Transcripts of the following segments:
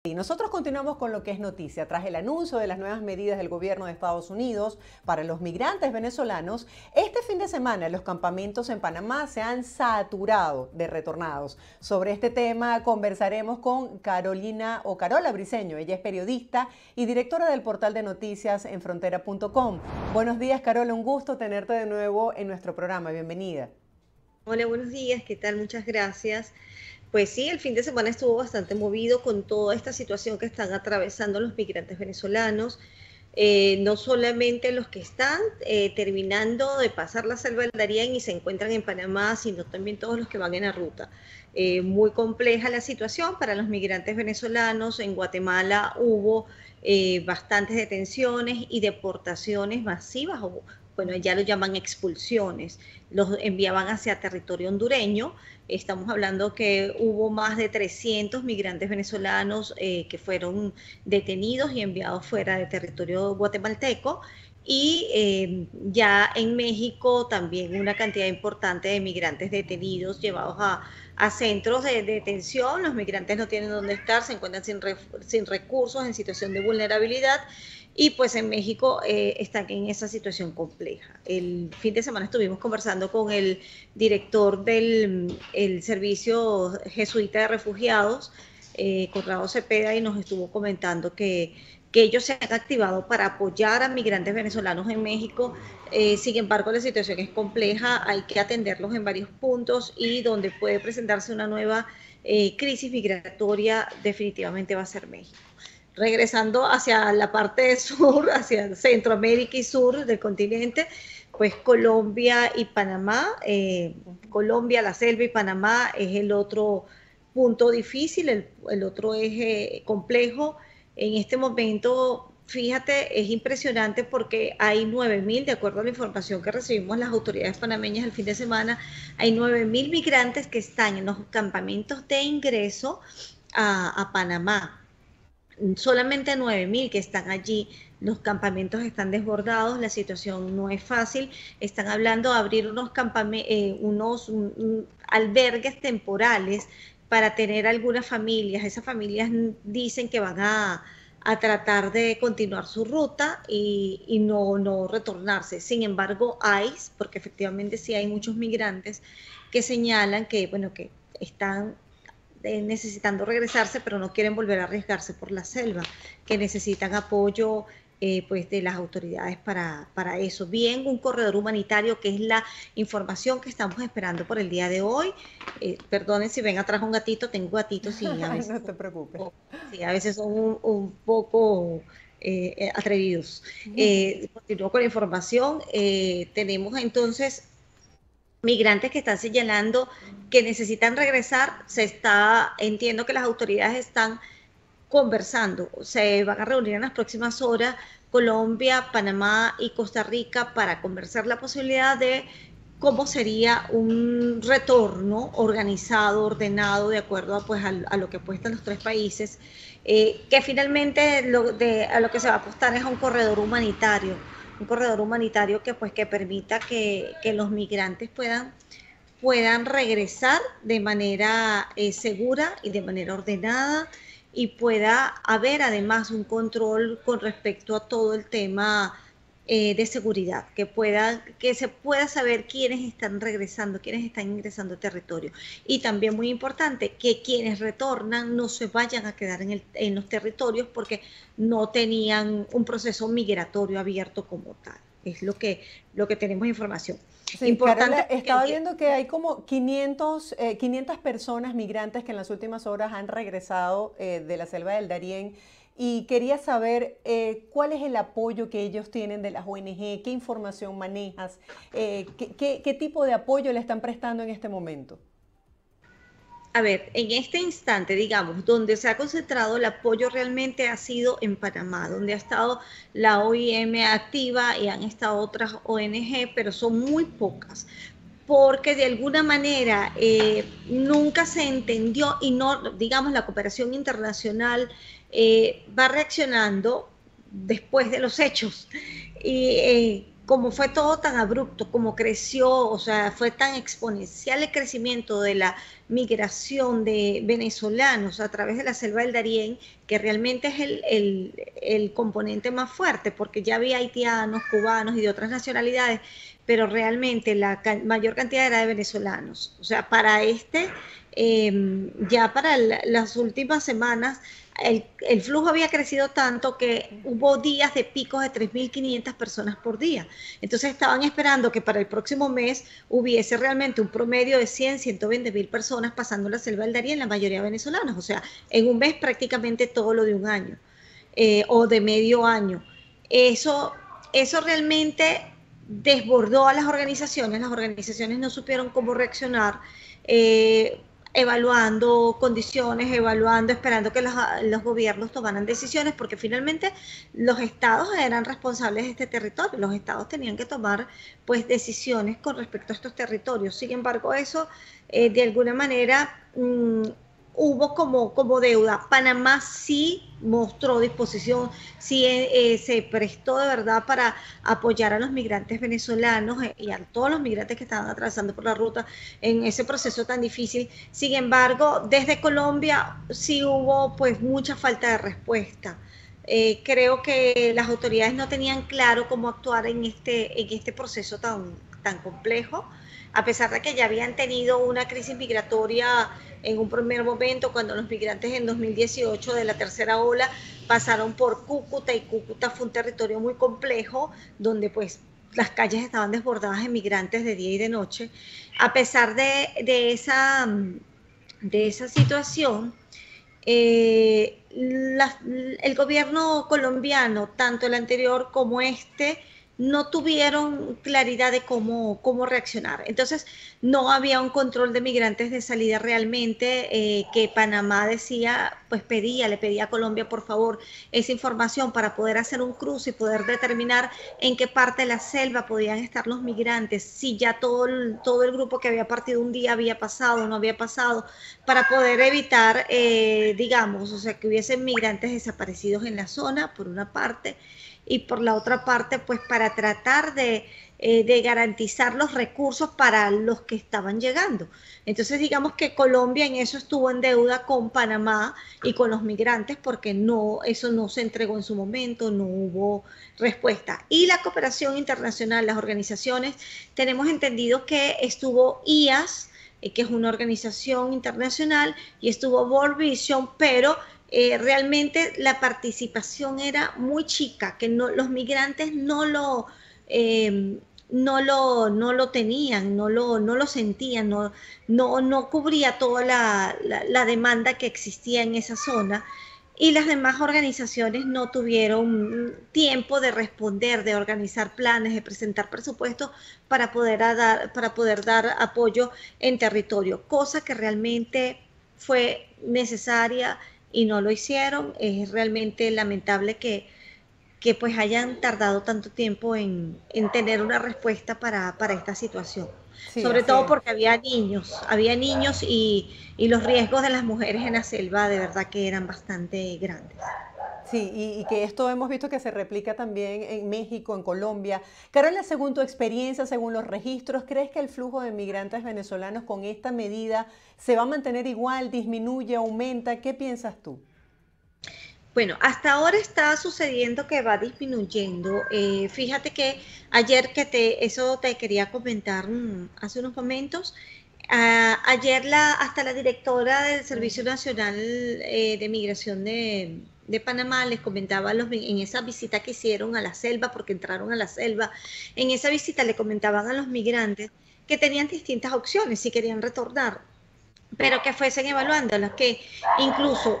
Y nosotros continuamos con lo que es noticia. Tras el anuncio de las nuevas medidas del gobierno de Estados Unidos para los migrantes venezolanos, este fin de semana los campamentos en Panamá se han saturado de retornados. Sobre este tema conversaremos con Carola Briceño. Ella es periodista y directora del portal de noticias enfrontera.com. Buenos días, Carola, un gusto tenerte de nuevo en nuestro programa. Bienvenida. Hola, buenos días, ¿qué tal? Muchas gracias. Pues sí, el fin de semana estuvo bastante movido con toda esta situación que están atravesando los migrantes venezolanos, no solamente los que están terminando de pasar la selva del Darién y se encuentran en Panamá, sino también todos los que van en la ruta. Muy compleja la situación para los migrantes venezolanos. En Guatemala hubo bastantes detenciones y deportaciones masivas, o bueno, ya lo llaman expulsiones, los enviaban hacia territorio hondureño. Estamos hablando que hubo más de 300 migrantes venezolanos que fueron detenidos y enviados fuera de territorio guatemalteco. Y ya en México también una cantidad importante de migrantes detenidos llevados a centros de detención. Los migrantes no tienen dónde estar, se encuentran sin recursos, en situación de vulnerabilidad. Y pues en México están en esa situación compleja. El fin de semana estuvimos conversando con el director del Servicio Jesuita de Refugiados, Conrado Cepeda, y nos estuvo comentando que ellos se han activado para apoyar a migrantes venezolanos en México. Sin embargo, la situación es compleja, hay que atenderlos en varios puntos, y donde puede presentarse una nueva crisis migratoria definitivamente va a ser México. Regresando hacia la parte sur, hacia Centroamérica y sur del continente, pues Colombia y Panamá, Colombia, la selva y Panamá es el otro punto difícil, el otro eje complejo. En este momento, fíjate, es impresionante porque hay 9.000, de acuerdo a la información que recibimos las autoridades panameñas el fin de semana, hay 9.000 migrantes que están en los campamentos de ingreso a Panamá. Solamente 9.000 que están allí. Los campamentos están desbordados, la situación no es fácil. Están hablando de abrir unos albergues temporales para tener algunas familias. Esas familias dicen que van a tratar de continuar su ruta y no retornarse. Sin embargo, hay, porque efectivamente sí hay muchos migrantes que señalan que, bueno, que están necesitando regresarse, pero no quieren volver a arriesgarse por la selva, que necesitan apoyo pues de las autoridades para eso. Bien, un corredor humanitario, que es la información que estamos esperando por el día de hoy. Perdonen si ven atrás un gatito, tengo gatitos y a veces, No te preocupes. sí, a veces son un poco atrevidos. Continúo con la información. Tenemos entonces migrantes que están señalando que necesitan regresar. Entiendo que las autoridades están conversando, se van a reunir en las próximas horas Colombia, Panamá y Costa Rica para conversar la posibilidad de cómo sería un retorno organizado, ordenado, de acuerdo a lo que apuestan los tres países, que finalmente a lo que se va a apostar es a un corredor humanitario que pues que permita que los migrantes puedan regresar de manera segura y de manera ordenada, y pueda haber además un control con respecto a todo el tema de seguridad, que se pueda saber quiénes están regresando, quiénes están ingresando a territorio. Y también muy importante, que quienes retornan no se vayan a quedar en los territorios porque no tenían un proceso migratorio abierto como tal. Es lo que tenemos información. Sí, Carola, Importante estaba porque viendo que hay como 500 personas migrantes que en las últimas horas han regresado de la selva del Darién, y quería saber cuál es el apoyo que ellos tienen de las ONG, qué información manejas, qué tipo de apoyo le están prestando en este momento. a ver, en este instante, digamos, donde se ha concentrado el apoyo realmente ha sido en Panamá, donde ha estado la OIM activa y han estado otras ONG, pero son muy pocas, porque de alguna manera nunca se entendió, y no, digamos, la cooperación internacional va reaccionando después de los hechos. Y como fue todo tan abrupto, como creció, o sea, fue tan exponencial el crecimiento migración de venezolanos a través de la selva del Darién, que realmente es el componente más fuerte, porque ya había haitianos, cubanos y de otras nacionalidades, pero realmente la mayor cantidad era de venezolanos. O sea, para ya para las últimas semanas, el flujo había crecido tanto que hubo días de picos de 3.500 personas por día. Entonces estaban esperando que para el próximo mes hubiese realmente un promedio de 100, 120 mil personas pasando la selva del Darién, la mayoría venezolanos. O sea, en un mes prácticamente todo lo de un año o de medio año. Eso realmente desbordó a las organizaciones no supieron cómo reaccionar, evaluando condiciones, esperando que los gobiernos tomaran decisiones, porque finalmente los estados eran responsables de este territorio, los estados tenían que tomar pues decisiones con respecto a estos territorios. Sin embargo, eso de alguna manera hubo como deuda. Panamá sí mostró disposición, sí se prestó de verdad para apoyar a los migrantes venezolanos y a todos los migrantes que estaban atravesando por la ruta en ese proceso tan difícil. Sin embargo, desde Colombia sí hubo pues mucha falta de respuesta. Creo que las autoridades no tenían claro cómo actuar en este proceso tan complejo, a pesar de que ya habían tenido una crisis migratoria en un primer momento, cuando los migrantes en 2018 de la tercera ola pasaron por Cúcuta, y Cúcuta fue un territorio muy complejo, donde pues las calles estaban desbordadas de migrantes de día y de noche. A pesar de esa situación, el gobierno colombiano, tanto el anterior como no tuvieron claridad de cómo reaccionar. Entonces, no había un control de migrantes de salida realmente, que Panamá decía, pues le pedía a Colombia, por favor, esa información para poder hacer un cruce y poder determinar en qué parte de la selva podían estar los migrantes, si ya todo el grupo que había partido un día había pasado o no había pasado, para poder evitar, digamos, o sea, que hubiesen migrantes desaparecidos en la zona, por una parte, y por la otra parte, pues para tratar de garantizar los recursos para los que estaban llegando. Entonces, digamos que Colombia en eso estuvo en deuda con Panamá y con los migrantes, porque eso no se entregó en su momento, no hubo respuesta. Y la cooperación internacional, las organizaciones, tenemos entendido que estuvo IAS, que es una organización internacional, y estuvo World Vision, pero realmente la participación era muy chica, que los migrantes no lo tenían, no lo sentían, no cubría toda la demanda que existía en esa zona, y las demás organizaciones no tuvieron tiempo de responder, de organizar planes, de presentar presupuestos para poder dar apoyo en territorio, cosa que realmente fue necesaria y no lo hicieron. Es realmente lamentable que pues hayan tardado tanto tiempo en tener una respuesta para esta situación. Sí, Sobre así todo es. porque había niños y los riesgos de las mujeres en la selva de verdad que eran bastante grandes. Sí, y que esto hemos visto que se replica también en México, en Colombia. Carola, según tu experiencia, según los registros, ¿crees que el flujo de migrantes venezolanos con esta medida se va a mantener igual, disminuye, aumenta? ¿Qué piensas tú? Bueno, hasta ahora está sucediendo que va disminuyendo. Fíjate que ayer eso te quería comentar hace unos momentos. Ayer hasta la directora del Servicio Nacional de Migración de Panamá les comentaba en esa visita que hicieron a la selva, porque entraron a la selva, en esa visita le comentaban a los migrantes que tenían distintas opciones si querían retornar, pero que fuesen evaluándolas, que incluso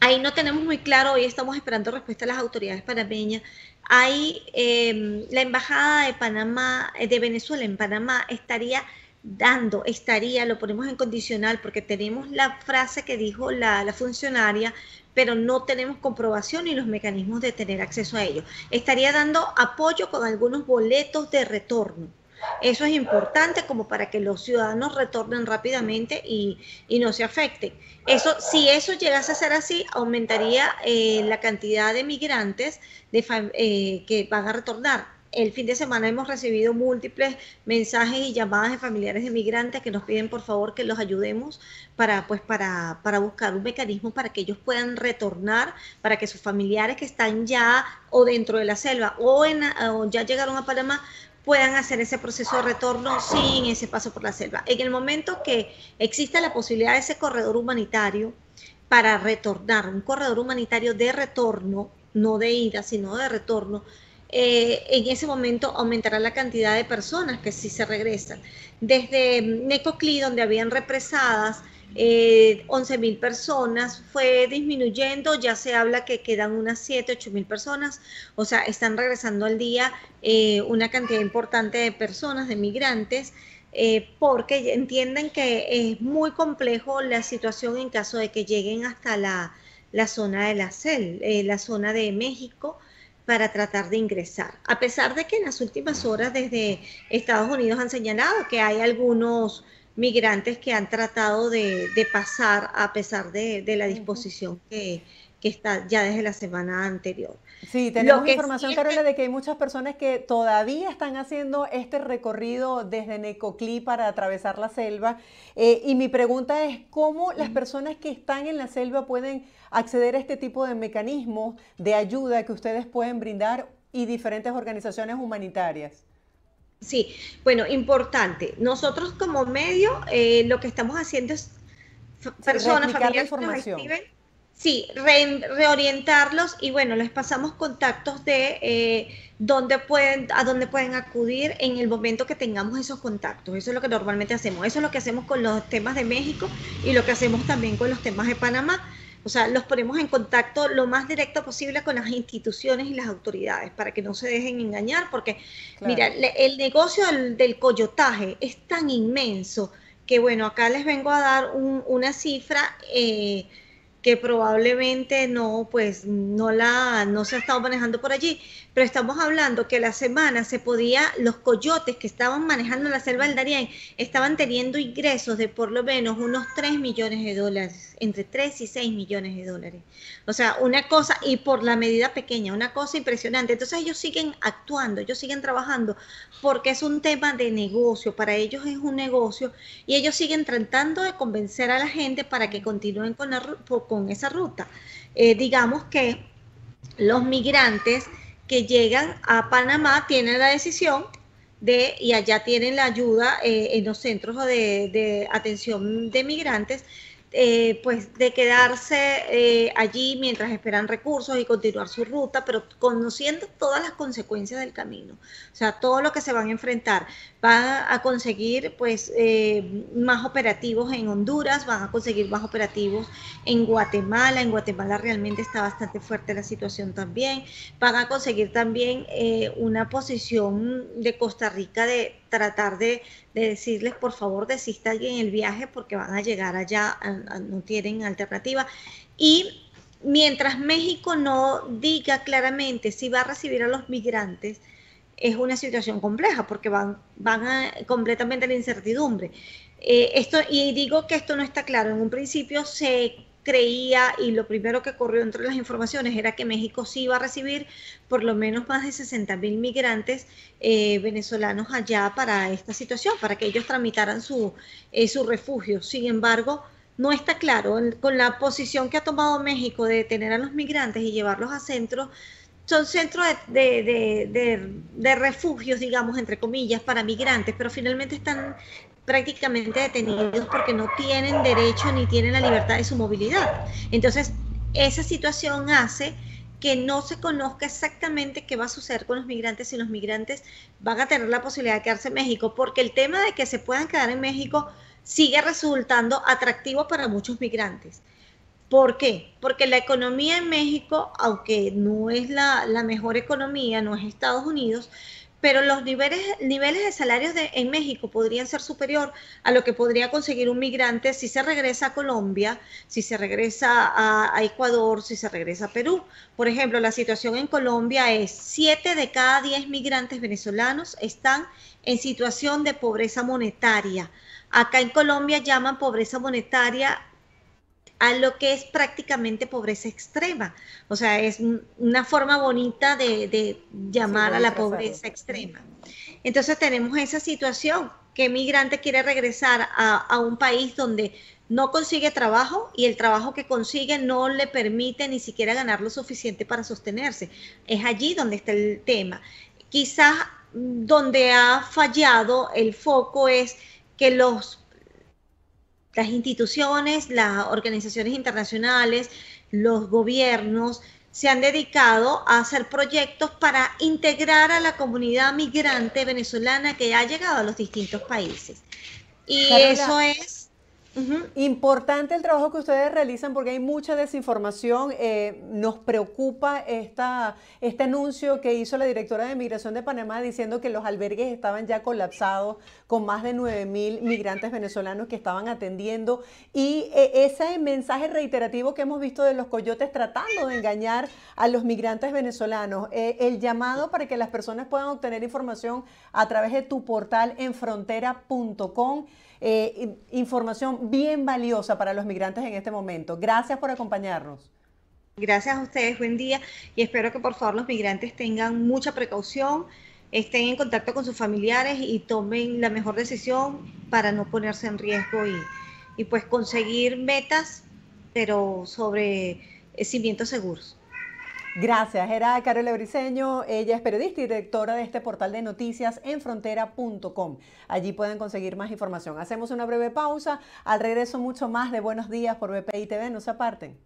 ahí no tenemos muy claro, hoy estamos esperando respuesta de las autoridades panameñas. Hay la embajada de Panamá, de Venezuela en Panamá, lo ponemos en condicional porque tenemos la frase que dijo la funcionaria, pero no tenemos comprobación ni los mecanismos de tener acceso a ello. Estaría dando apoyo con algunos boletos de retorno. Eso es importante como para que los ciudadanos retornen rápidamente y no se afecten. Si eso llegase a ser así, aumentaría la cantidad de migrantes que van a retornar. el fin de semana hemos recibido múltiples mensajes y llamadas de familiares de migrantes que nos piden por favor que los ayudemos para buscar un mecanismo para que ellos puedan retornar, para que sus familiares que están ya o dentro de la selva o ya llegaron a Panamá puedan hacer ese proceso de retorno sin ese paso por la selva. En el momento que exista la posibilidad de ese corredor humanitario para retornar, un corredor humanitario de retorno, no de ida, sino de retorno, en ese momento aumentará la cantidad de personas que sí se regresan. Desde Necoclí, donde habían represadas 11.000 personas, fue disminuyendo, ya se habla que quedan unas 7, 8.000 personas, o sea, están regresando al día una cantidad importante de personas, de migrantes, porque entienden que es muy complejo la situación en caso de que lleguen hasta la zona de la zona de México, para tratar de ingresar. A pesar de que en las últimas horas desde Estados Unidos han señalado que hay algunos migrantes que han tratado de pasar a pesar de la disposición que está ya desde la semana anterior. Sí, tenemos información, Carola, de que hay muchas personas que todavía están haciendo este recorrido desde Necoclí para atravesar la selva. Y mi pregunta es, ¿cómo las personas que están en la selva pueden acceder a este tipo de mecanismos de ayuda que ustedes pueden brindar y diferentes organizaciones humanitarias? Sí, bueno, importante. Nosotros como medio lo que estamos haciendo es personas, familiares que nos escriben, sí, reorientarlos y bueno, les pasamos contactos de a dónde pueden acudir en el momento que tengamos esos contactos. Eso es lo que normalmente hacemos. Eso es lo que hacemos con los temas de México y lo que hacemos también con los temas de Panamá. O sea, los ponemos en contacto lo más directo posible con las instituciones y las autoridades para que no se dejen engañar, porque claro, mira, el negocio del coyotaje es tan inmenso que bueno, acá les vengo a dar una cifra que probablemente no se ha estado manejando por allí, pero estamos hablando que la semana los coyotes que estaban manejando la selva del Darién estaban teniendo ingresos de por lo menos unos 3 millones de dólares, entre 3 y 6 millones de dólares. O sea, una cosa, y por la medida pequeña, una cosa impresionante. Entonces ellos siguen actuando, ellos siguen trabajando, porque es un tema de negocio, para ellos es un negocio, y ellos siguen tratando de convencer a la gente para que continúen con esa ruta. Digamos que los migrantes que llegan a Panamá tienen la decisión y allá tienen la ayuda en los centros de atención de migrantes, pues de quedarse allí mientras esperan recursos y continuar su ruta, pero conociendo todas las consecuencias del camino, o sea, todo lo que se van a enfrentar. Van a conseguir pues más operativos en Honduras, van a conseguir más operativos en Guatemala realmente está bastante fuerte la situación también, van a conseguir también una posición de Costa Rica de tratar de decirles por favor desistan en el viaje porque van a llegar allá, no tienen alternativa. Y mientras México no diga claramente si va a recibir a los migrantes, es una situación compleja porque van completamente a la incertidumbre. Y digo que esto no está claro. En un principio se creía, y lo primero que corrió entre las informaciones era que México sí iba a recibir por lo menos más de 60.000 migrantes venezolanos allá para esta situación, para que ellos tramitaran su refugio. Sin embargo, no está claro, con la posición que ha tomado México de detener a los migrantes y llevarlos a centros, son centros de refugios, digamos, entre comillas, para migrantes, pero finalmente están prácticamente detenidos porque no tienen derecho ni tienen la libertad de su movilidad. Entonces, esa situación hace que no se conozca exactamente qué va a suceder con los migrantes, si los migrantes van a tener la posibilidad de quedarse en México, porque el tema de que se puedan quedar en México sigue resultando atractivo para muchos migrantes. ¿Por qué? Porque la economía en México, aunque no es la mejor economía, no es Estados Unidos, pero los niveles de salarios en México podrían ser superior a lo que podría conseguir un migrante si se regresa a Colombia, si se regresa a Ecuador, si se regresa a Perú. Por ejemplo, la situación en Colombia es 7 de cada 10 migrantes venezolanos están en situación de pobreza monetaria. Acá en Colombia llaman pobreza monetaria a lo que es prácticamente pobreza extrema. O sea, es una forma bonita de Sí, llamar de a la disfrazarlo. pobreza extrema. Entonces tenemos esa situación, que migrante quiere regresar a un país donde no consigue trabajo y el trabajo que consigue no le permite ni siquiera ganar lo suficiente para sostenerse. Es allí donde está el tema. Quizás donde ha fallado el foco es que las instituciones, las organizaciones internacionales, los gobiernos se han dedicado a hacer proyectos para integrar a la comunidad migrante venezolana que ha llegado a los distintos países. Y eso Carola, es... Uh-huh. importante el trabajo que ustedes realizan porque hay mucha desinformación. Nos preocupa este anuncio que hizo la directora de Migración de Panamá diciendo que los albergues estaban ya colapsados con más de 9.000 migrantes venezolanos que estaban atendiendo y ese mensaje reiterativo que hemos visto de los coyotes tratando de engañar a los migrantes venezolanos. El llamado para que las personas puedan obtener información a través de tu portal enfrontera.com. Información bien valiosa para los migrantes en este momento. Gracias por acompañarnos. Gracias a ustedes, buen día, y espero que por favor los migrantes tengan mucha precaución, estén en contacto con sus familiares y tomen la mejor decisión para no ponerse en riesgo y pues conseguir metas, pero sobre cimientos seguros. Gracias. Era Carola Briceño. Ella es periodista y directora de este portal de noticias enfrontera.com. Allí pueden conseguir más información. Hacemos una breve pausa. Al regreso mucho más de Buenos Días por BPI TV. No se aparten.